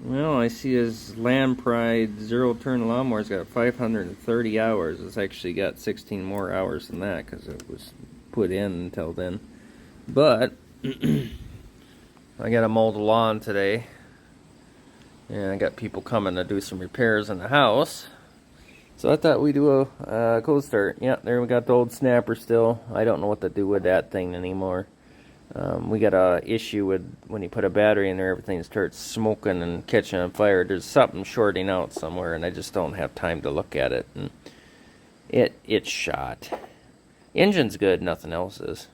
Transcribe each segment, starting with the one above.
Well, I see his Land Pride zero-turn lawnmower's got 530 hours. It's actually got 16 more hours than that because it was put in until then. But I got to mow the lawn today, and I got people coming to do some repairs in the house. So I thought we'd do a cold start. Yeah, there we got the old snapper still. I don't know what to do with that thing anymore. We got a issue with when you put a battery in there, everything starts smoking and catching on fire. There's something shorting out somewhere, and I just don't have time to look at it. And it's shot. Engine's good, nothing else is.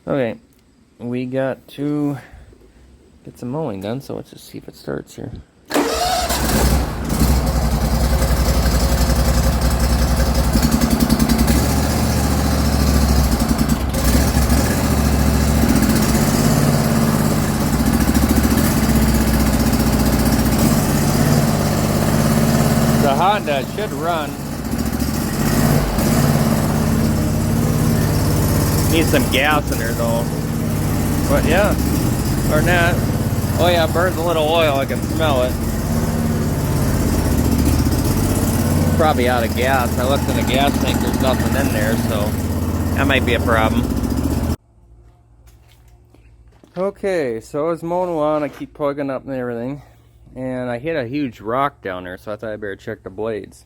Okay, we got to get some mowing done, so let's just see if it starts here. The Honda should run. Needs some gas in there though. But yeah, or not. Oh yeah, it burns a little oil. I can smell it. Probably out of gas. I looked in the gas tank. There's nothing in there, so that might be a problem. Okay, so I was mowing along. I keep plugging up and everything. And I hit a huge rock down there, so I thought I better check the blades.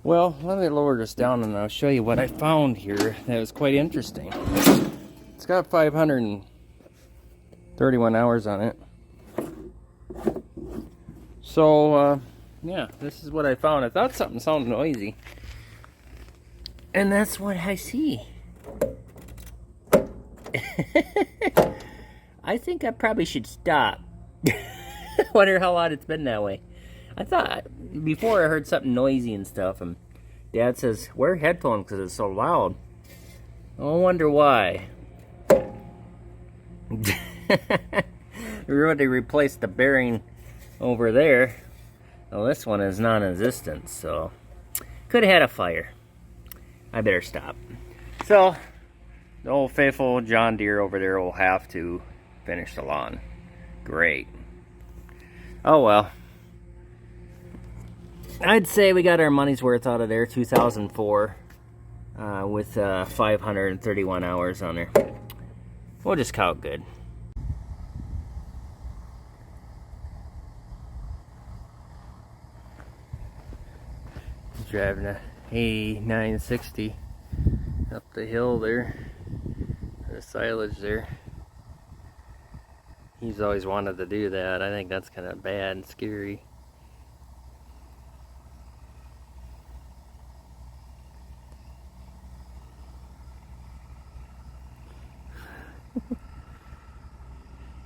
Well, let me lower this down and I'll show you what I found here that was quite interesting. It's got 531 hours on it. So, yeah, this is what I found. I thought something sounded noisy. And that's what I see. I think I probably should stop. Wonder how long it's been that way. I thought before I heard something noisy and stuff, and Dad says, wear headphones because it's so loud. I wonder why. We already replaced the bearing over there. Well, this one is non-existent, so could have had a fire. I better stop. So, the old faithful John Deere over there will have to finish the lawn. Great. Oh well. I'd say we got our money's worth out of there. 2004 with 531 hours on there. We'll just call it good. Driving a A960 up the hill there. The silage there. He's always wanted to do that. I think that's kind of bad and scary.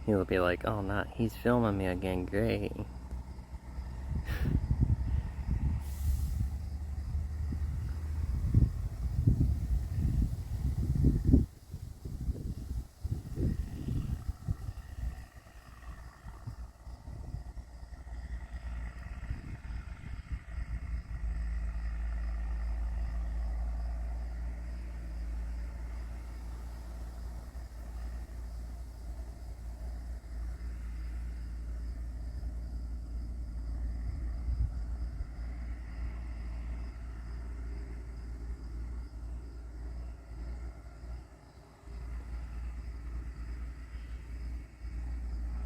He'll be like, oh, not, he's filming me again, great.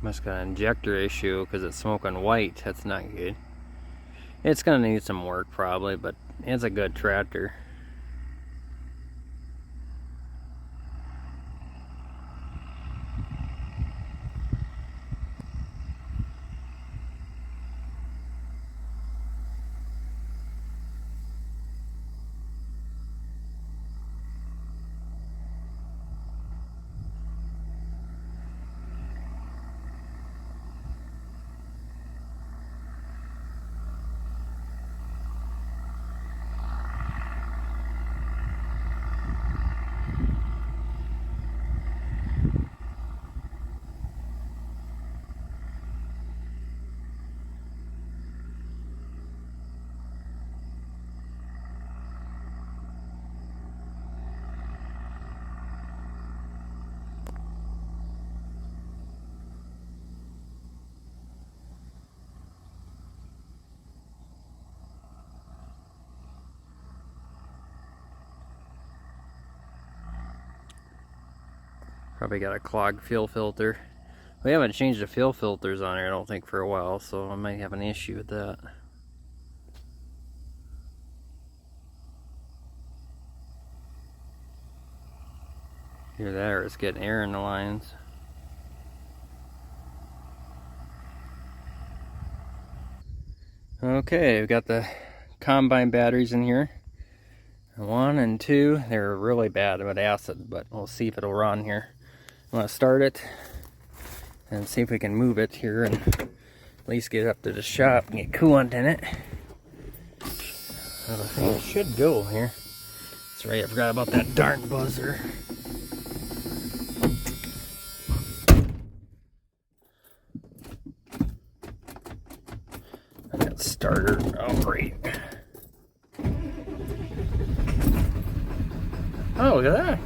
Must got an injector issue because it's smoking white. That's not good. It's gonna need some work probably, but it's a good tractor. Probably got a clogged fuel filter. We haven't changed the fuel filters on here, I don't think, for a while, so I might have an issue with that. Hear that, or it's getting air in the lines. Okay, we've got the combine batteries in here. 1 and 2, they're really bad with acid, but we'll see if it'll run here. I'm gonna start it and see if we can move it here and at least get it up to the shop and get coolant in it. I think it should go here. That's right, I forgot about that darn buzzer. I got starter. Oh, great. Oh, look at that.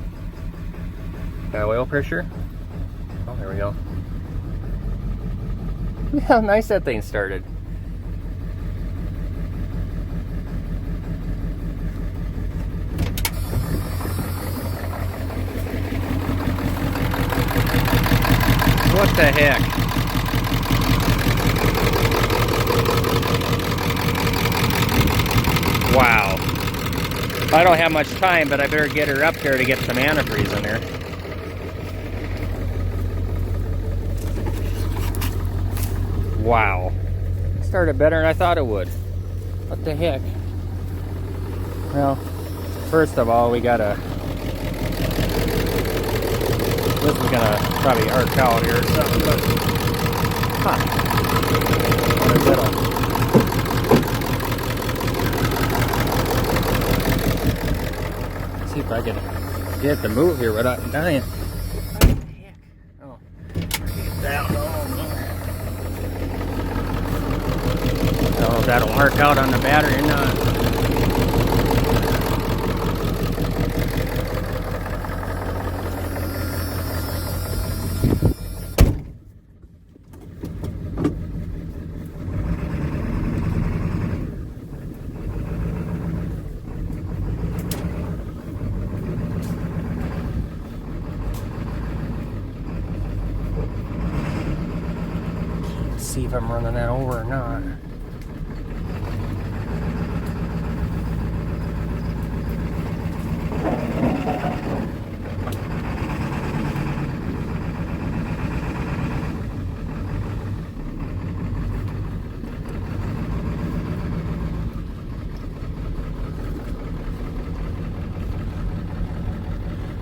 Got oil pressure. Oh, there we go. Look how nice that thing started. What the heck? Wow. I don't have much time, but I better get her up there to get some antifreeze in there. Wow. It started better than I thought it would. What the heck? Well, first of all, we gotta... This is gonna probably arc out here or something, but... Huh. What is it? See if I can get it to move here without dying. What the heck? Oh, get down. Oh, I don't know if that'll arc out on the battery or not. See if I'm running that over or not.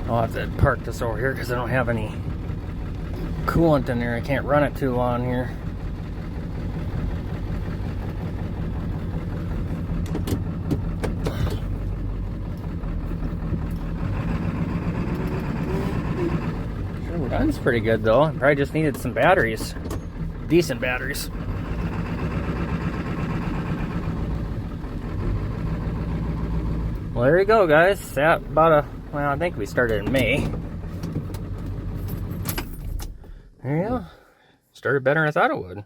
I'll have to park this over here because I don't have any coolant in there. I can't run it too long here. Runs pretty good though. Probably just needed some batteries. Decent batteries. Well, there you go, guys. That about well, I think we started in May. There you go. Started better than I thought it would.